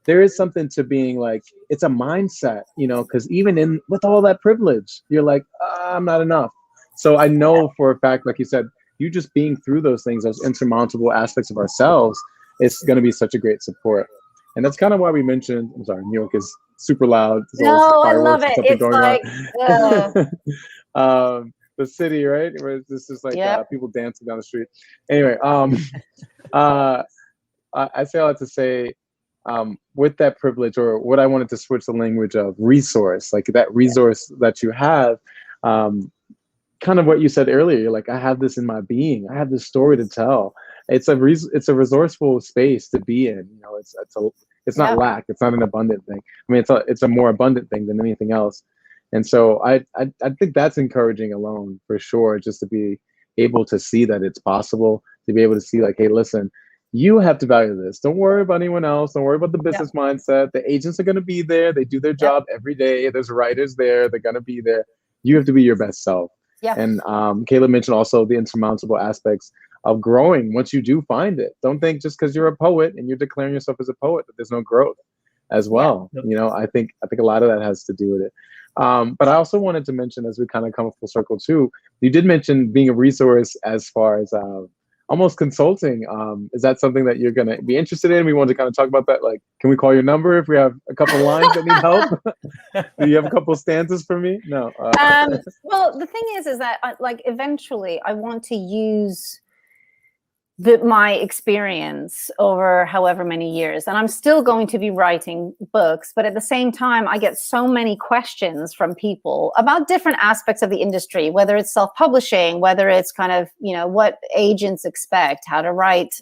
there is something to being like, it's a mindset, you know, because even in with all that privilege, you're like, I'm not enough. So I know for a fact, like you said, you just being through those things, those insurmountable aspects of ourselves, it's going to be such a great support. And that's kind of why we mentioned, I'm sorry, New York is super loud. No, I love it. It's like, the city, right? Where this is like people dancing down the street. Anyway, I say all that to say, with that privilege, or what I wanted to switch the language of resource, like that resource that you have, kind of what you said earlier, you're like, I have this in my being, I have this story to tell. It's a resourceful space to be in, you know. It's not lack, it's not an abundant thing. I mean, it's a more abundant thing than anything else. And so I think that's encouraging alone, for sure, just to be able to see that it's possible, to be able to see like, hey, listen, you have to value this. Don't worry about anyone else. Don't worry about the business mindset. The agents are going to be there. They do their job every day. There's writers there. They're going to be there. You have to be your best self. Yeah. And Caleb mentioned also the insurmountable aspects of growing once you do find it. Don't think just because you're a poet and you're declaring yourself as a poet that there's no growth as well. Yeah. You know, I think a lot of that has to do with it. But I also wanted to mention, as we kind of come full circle too, you did mention being a resource as far as almost consulting. Is that something that you're going to be interested in? We want to kind of talk about that. Like, can we call your number if we have a couple lines that need help? Do you have a couple stanzas for me? No. Well, the thing is that like eventually I want to use my experience over however many years, and I'm still going to be writing books, but at the same time I get so many questions from people about different aspects of the industry, whether it's self-publishing, whether it's kind of, you know, what agents expect, how to write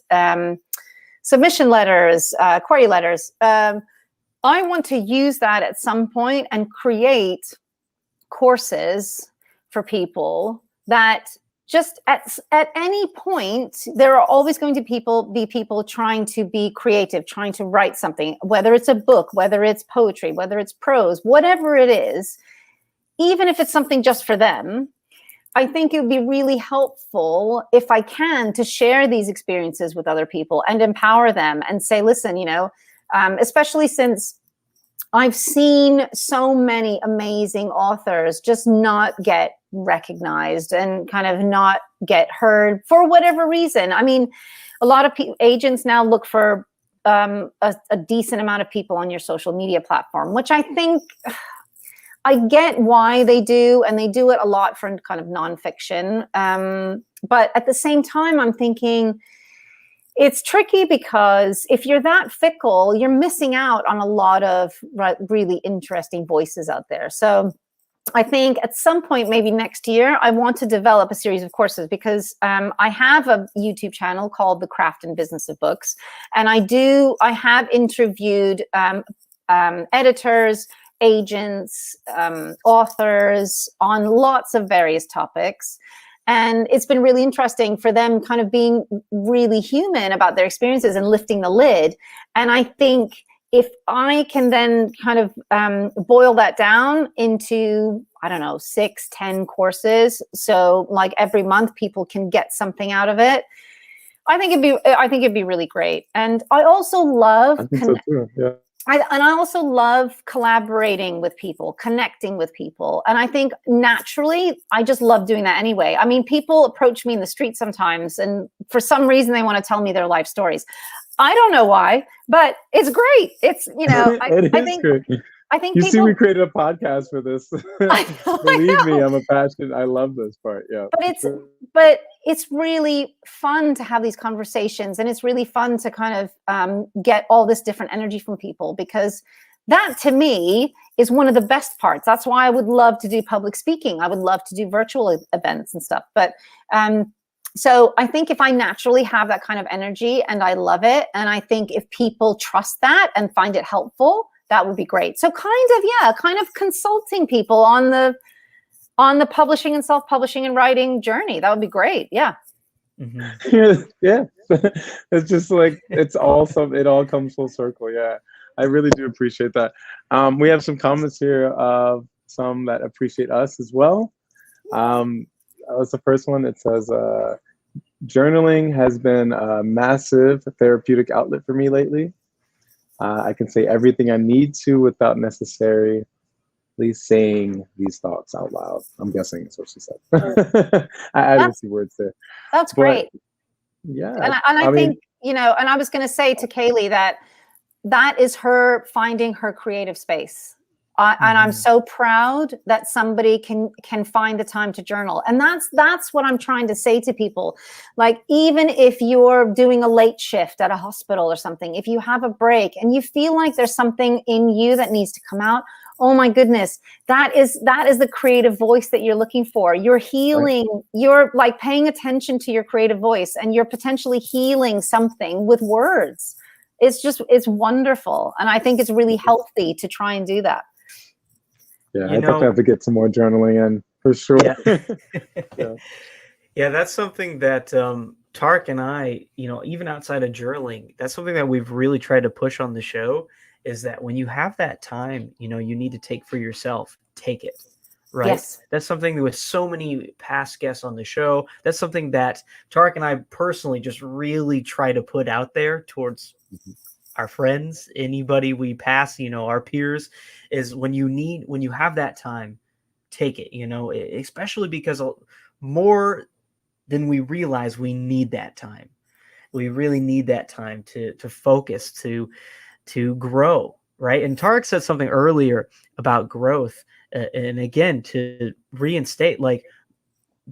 submission letters, query letters. I want to use that at some point and create courses for people that just at any point, there are always going to be people trying to be creative, trying to write something, whether it's a book, whether it's poetry, whether it's prose, whatever it is, even if it's something just for them. I think it would be really helpful, if I can, to share these experiences with other people and empower them and say, listen, you know, especially since I've seen so many amazing authors just not get recognized and kind of not get heard for whatever reason. I mean, a lot of agents now look for a decent amount of people on your social media platform, which I think I get why they do, and they do it a lot for kind of nonfiction. But at the same time, I'm thinking, it's tricky because if you're that fickle, you're missing out on a lot of really interesting voices out there. So I think at some point, maybe next year, I want to develop a series of courses, because I have a YouTube channel called The Craft and Business of Books. And I have interviewed editors, agents, authors on lots of various topics. And it's been really interesting for them kind of being really human about their experiences and lifting the lid. And I think if I can then kind of boil that down into, I don't know, 6-10 courses, so like every month people can get something out of it, I think it'd be really great. And I also love I also love collaborating with people, connecting with people. And I think naturally, I just love doing that anyway. I mean, people approach me in the street sometimes, and for some reason, they want to tell me their life stories. I don't know why, but it's great. It's, you know, I think you see, we created a podcast for this. Believe me, I'm a passionate. I love this part. Yeah. But it's really fun to have these conversations, and it's really fun to kind of get all this different energy from people, because that to me is one of the best parts. That's why I would love to do public speaking. I would love to do virtual events and stuff. But so I think if I naturally have that kind of energy and I love it, and I think if people trust that and find it helpful, that would be great. So kind of consulting people on the publishing and self-publishing and writing journey. That would be great. Yeah. Yeah. It's just like, it all comes full circle. Yeah. I really do appreciate that. We have some comments here of some that appreciate us as well. That was the first one. It says, journaling has been a massive therapeutic outlet for me lately. I can say everything I need to without necessarily saying these thoughts out loud. I'm guessing that's what she said. I added a few words there. That's great. Yeah. And I think, you know, and I was going to say to Kaylee that is her finding her creative space. And I'm so proud that somebody can find the time to journal. And that's what I'm trying to say to people. Like, even if you're doing a late shift at a hospital or something, if you have a break and you feel like there's something in you that needs to come out, oh my goodness, that is the creative voice that you're looking for. You're healing, right. You're like paying attention to your creative voice, and you're potentially healing something with words. It's wonderful. And I think it's really healthy to try and do that. Yeah, I definitely have to get some more journaling in, for sure. Yeah, yeah, that's something that Tarik and I, you know, even outside of journaling, that's something that we've really tried to push on the show, is that when you have that time, you know, you need to take for yourself, take it, right? Yes. That's something that with so many past guests on the show, that's something that Tarik and I personally just really try to put out there towards our friends, anybody we pass, you know, our peers, is when you have that time, take it, you know, especially because more than we realize, we need that time. We really need that time to focus, to grow, right? And Tarik said something earlier about growth. And again, to reinstate, like,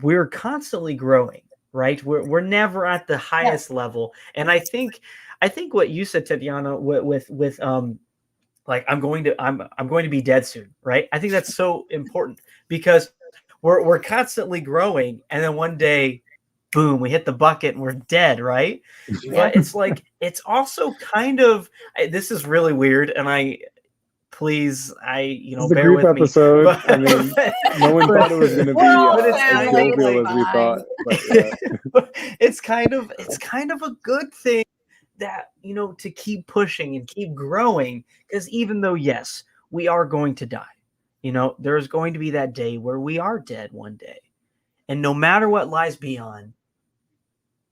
we're constantly growing, right? We're never at the highest level. And I think what you said, Tetyana, with like, I'm going to be dead soon, right? I think that's so important, because we're constantly growing, and then one day, boom, we hit the bucket and we're dead, right? Yeah. But it's like, it's also kind of, this is really weird, and you know, bear with me. Episode. But, I mean, no one thought it was going to be as jovial as we thought. But, yeah. But it's kind of a good thing that, you know, to keep pushing and keep growing, because even though, yes, we are going to die, you know, there's going to be that day where we are dead one day, and no matter what lies beyond,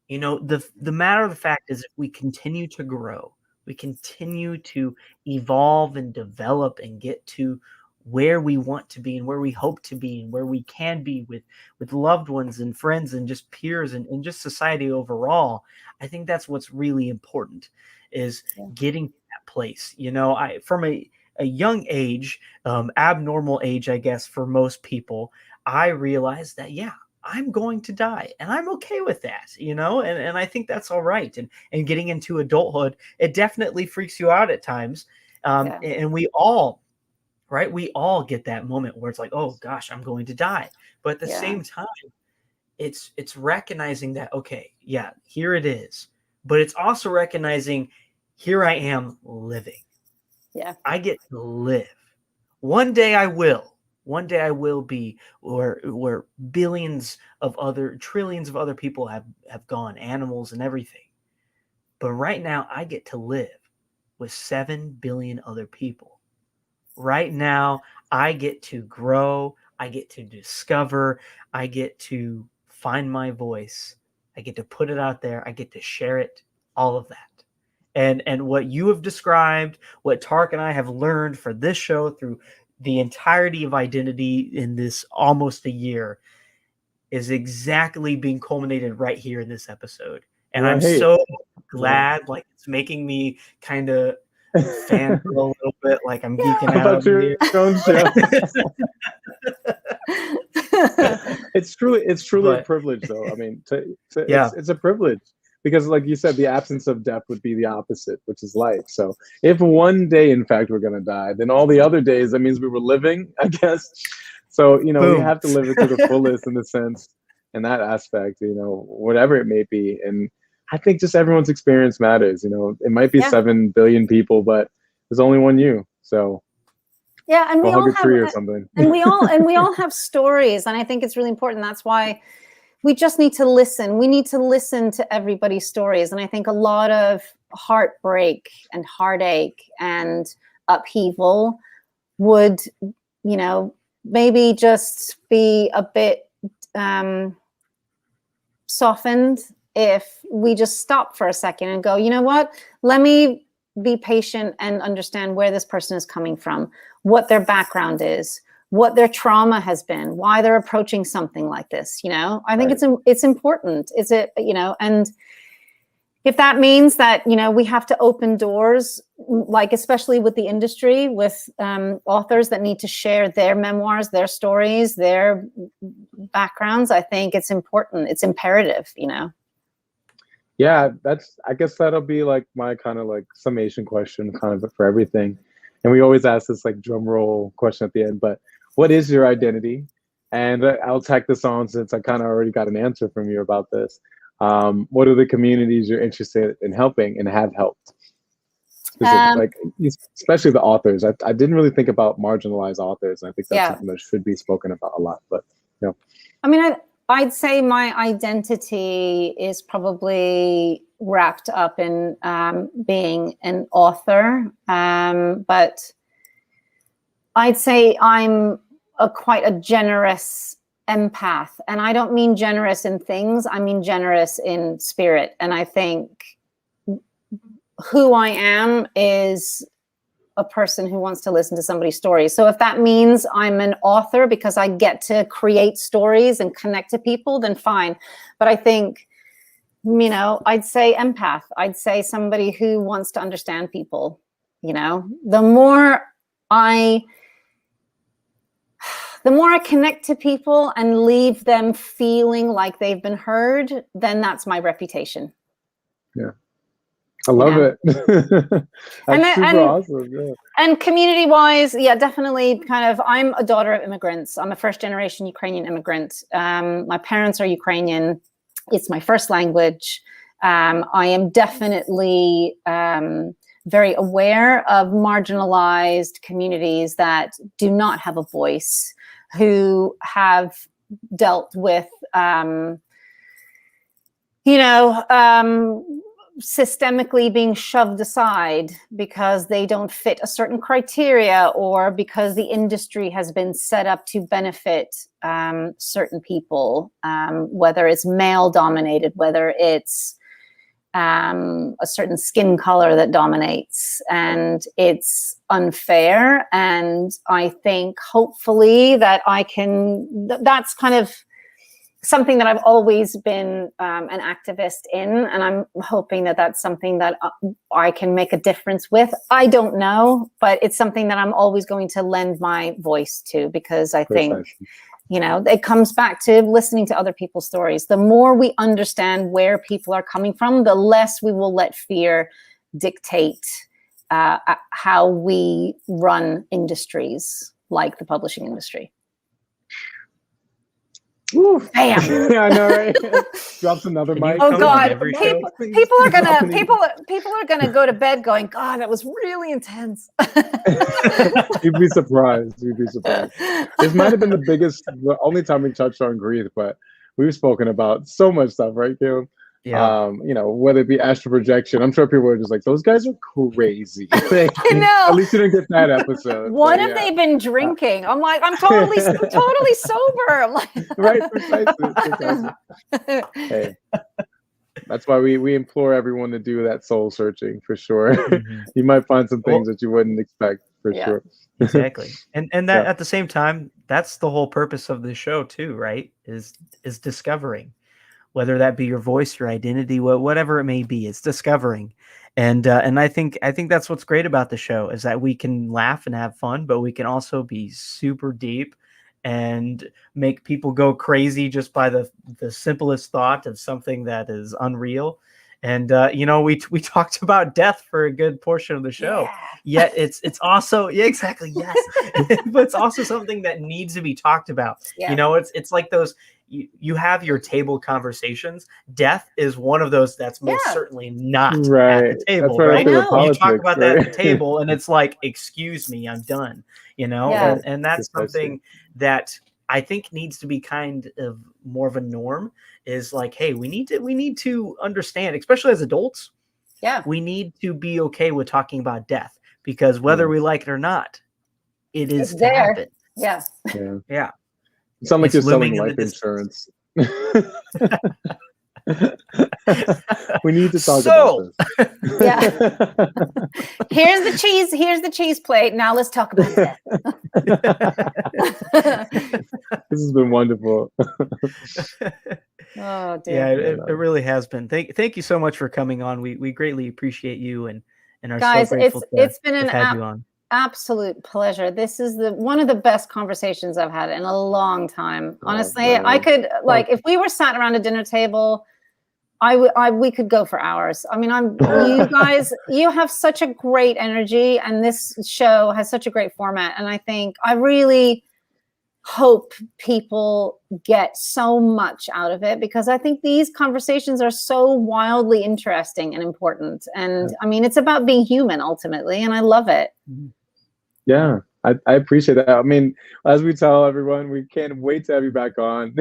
you know, the matter of the fact is, if we continue to grow, we continue to evolve and develop and get to where we want to be and where we hope to be and where we can be with loved ones and friends and just peers and just society overall. I think that's what's really important, is getting to that place. You know, from a young age, abnormal age, I guess, for most people, I realized that, yeah, I'm going to die, and I'm okay with that, you know, and I think that's all right. And getting into adulthood, it definitely freaks you out at times. And we all, right, we all get that moment where it's like, oh gosh, I'm going to die. But at the same time, it's recognizing that, okay, yeah, here it is. But it's also recognizing, here I am living. Yeah. I get to live. One day I will. One day I will be where trillions of other people have gone, animals and everything. But right now I get to live with 7 billion other people. Right now I get to grow. I get to discover. I get to find my voice. I get to put it out there. I get to share it, all of that. And what you have described, what Tarik and I have learned for this show through the entirety of Identity in this almost a year, is exactly being culminated right here in this episode. And I'm so glad, like, it's making me kind of fangirl a little bit, like I'm geeking out about your own show. It's truly a privilege, though. I mean, it's a privilege. Because, like you said, the absence of death would be the opposite, which is life. So if one day, in fact, we're going to die, then all the other days, that means we were living, I guess. So, you know, Boom. We have to live it to the fullest in the sense, in that aspect, you know, whatever it may be. And I think just everyone's experience matters. You know, it might be 7 billion people, but there's only one you. So yeah, and we all have or something. And we all have stories. And I think it's really important. That's why we just need to listen. We need to listen to everybody's stories. And I think a lot of heartbreak and heartache and upheaval would, maybe just be a bit softened if we just stop for a second and go, you know what, let me be patient and understand where this person is coming from, what their background is, what their trauma has been, why they're approaching something like this. I think it's important. And if that means that, we have to open doors, like especially with the industry, with authors that need to share their memoirs, their stories, their backgrounds, I think it's important. It's imperative, Yeah, I guess that'll be like my kind of like summation question kind of for everything. And we always ask this like drum roll question at the end, but what is your identity? And I'll tack this on since I kind of already got an answer from you about this. What are the communities you're interested in helping and have helped? Like, especially the authors. I didn't really think about marginalized authors. And I think that's something that should be spoken about a lot. But I mean, I'd say my identity is probably wrapped up in being an author, but I'd say I'm quite a generous empath, and I don't mean generous in things, I mean generous in spirit. And I think who I am is a person who wants to listen to somebody's story. So if that means I'm an author because I get to create stories and connect to people, then fine. But I think, I'd say empath. I'd say somebody who wants to understand people. The more I connect to people and leave them feeling like they've been heard, then that's my reputation. Yeah. I love it. That's super awesome. Yeah. And community-wise, definitely I'm a daughter of immigrants. I'm a first-generation Ukrainian immigrant. My parents are Ukrainian. It's my first language. I am definitely very aware of marginalized communities that do not have a voice, who have dealt with, systemically being shoved aside because they don't fit a certain criteria, or because the industry has been set up to benefit certain people, whether it's male dominated, whether it's a certain skin color that dominates, and it's unfair. And I think hopefully that that's kind of something that I've always been an activist in, and I'm hoping that that's something that I can make a difference with. I don't know, but it's something that I'm always going to lend my voice to, because I think, it comes back to listening to other people's stories. The more we understand where people are coming from, the less we will let fear dictate how we run industries like the publishing industry. Ooh. Bam. Yeah, I know, right? Drops another mic. Oh God, people are gonna go to bed going, God, that was really intense. You'd be surprised. This might have been the only time we touched on grief, but we've spoken about so much stuff, right, Caleb? Yeah. Whether it be astral projection, I'm sure people are just like, those guys are crazy. I know. At least you didn't get that episode. What have they been drinking? I'm like, I'm totally sober. I'm like, right, precisely. Hey, that's why we implore everyone to do that soul searching for sure. Mm-hmm. You might find some things that you wouldn't expect for sure. Exactly. And that at the same time, that's the whole purpose of the show too, right? Is discovering. Whether that be your voice, your identity, whatever it may be, it's discovering. And I think that's what's great about the show, is that we can laugh and have fun, but we can also be super deep and make people go crazy just by the simplest thought of something that is unreal. And we talked about death for a good portion of the show. Yet it's also exactly, yes. But it's also something that needs to be talked about. Yeah. It's like those. You have your table conversations. Death is one of those that's most certainly not at the table, right? You talk about that at the table, and it's like, excuse me, I'm done. And that's something that I think needs to be kind of more of a norm is like, hey, we need to understand, especially as adults. Yeah. We need to be okay with talking about death, because whether we like it or not, it is to there. happen. Yeah. Yeah. You sound like you're selling life insurance. We need to talk about this. Yeah. Here's the cheese plate. Now let's talk about that. This has been wonderful. Oh, dear. Yeah, it really has been. Thank you so much for coming on. We greatly appreciate you and are guys, so grateful it's been an have you on. Absolute pleasure. This is one of the best conversations I've had in a long time. Honestly, man. I could if we were sat around a dinner table, we could go for hours. I mean, you guys, you have such a great energy, and this show has such a great format. And I really hope people get so much out of it, because I think these conversations are so wildly interesting and important. And I mean, it's about being human ultimately, and I love it. Yeah, I appreciate that. I mean, as we tell everyone, we can't wait to have you back on.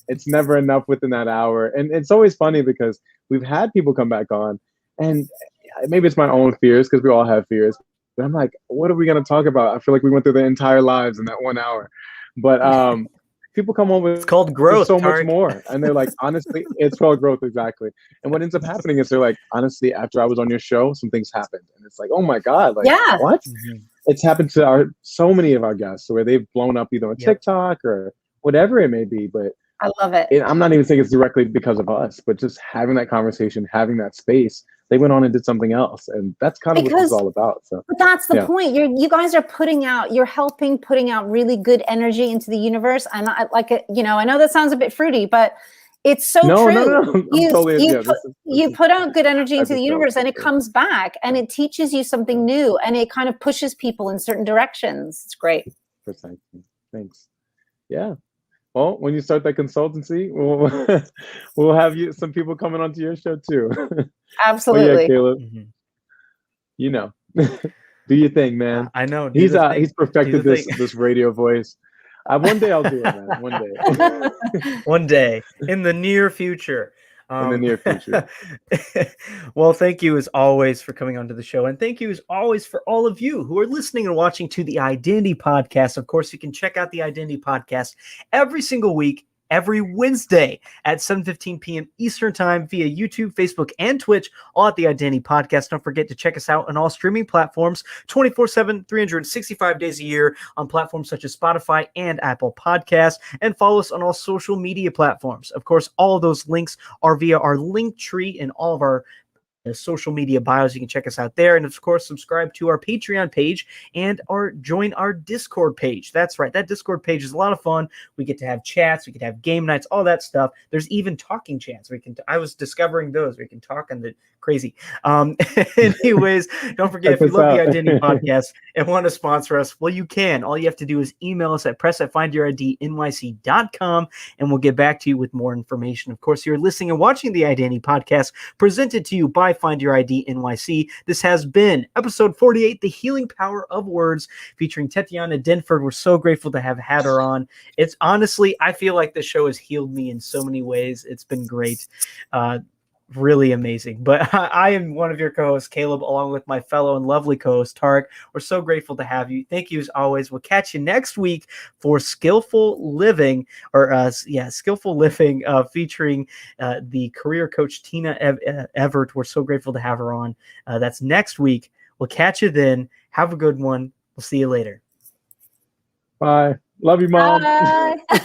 It's never enough within that hour. And it's always funny because we've had people come back on, and maybe it's my own fears, because we all have fears. But I'm like, what are we going to talk about? I feel like we went through their entire lives in that 1 hour. But people come on with, it's called growth, so Tarik. much more. And they're like, honestly, it's called growth, exactly. And what ends up happening is they're like, honestly, after I was on your show, some things happened. And it's like, oh my God, like, what? Mm-hmm. It's happened to so many of our guests where they've blown up either on TikTok or whatever it may be. But I love it. I'm not even saying it's directly because of us, but just having that conversation, having that space, they went on and did something else. And that's kind of what this is all about. So, but that's the point. You guys are putting out really good energy into the universe. And I know that sounds a bit fruity, but it's so true. No. You put out good energy into the universe, and it comes back, and it teaches you something new, and it kind of pushes people in certain directions. It's great. Precisely. Thanks. Yeah. Well, when you start that consultancy, we'll have some people coming onto your show too. Absolutely. Oh, yeah, Caleb. Mm-hmm. Do your thing, man. I know. He's perfected this radio voice. One day I'll do it, man. One day. One day in the near future. In the near future. Well, thank you as always for coming onto the show. And thank you as always for all of you who are listening and watching to the Identity Podcast. Of course, you can check out the Identity Podcast every single week, every Wednesday at 7:15 p.m. Eastern Time via YouTube, Facebook, and Twitch, all at the Identity Podcast. Don't forget to check us out on all streaming platforms 24/7, 365 days a year on platforms such as Spotify and Apple Podcasts, and follow us on all social media platforms. Of course, all of those links are via our link tree in all of our social media bios. You can check us out there, and of course subscribe to our Patreon page and join our Discord page. That's right, that Discord page is a lot of fun. We get to have chats, we can have game nights, all that stuff. There's even talking chats. I was discovering those. We can talk on the crazy. Anyways, don't forget, if you love the Identity Podcast and want to sponsor us, well, you can. All you have to do is email us at press@findyouridnyc.com, and we'll get back to you with more information. Of course, you're listening and watching the Identity Podcast, presented to you by Find Your ID NYC. This has been episode 48, The Healing Power of Words, featuring Tetyana Denford. We're so grateful to have had her on. It's honestly, I feel like the show has healed me in so many ways. It's been great. Really amazing. But I am one of your co-hosts, Caleb, along with my fellow and lovely co-host, Tarik. We're so grateful to have you. Thank you as always. We'll catch you next week for Skillful Living, featuring the career coach, Tina Everett. We're so grateful to have her on. That's next week. We'll catch you then. Have a good one. We'll see you later. Bye. Love you, Mom. Bye.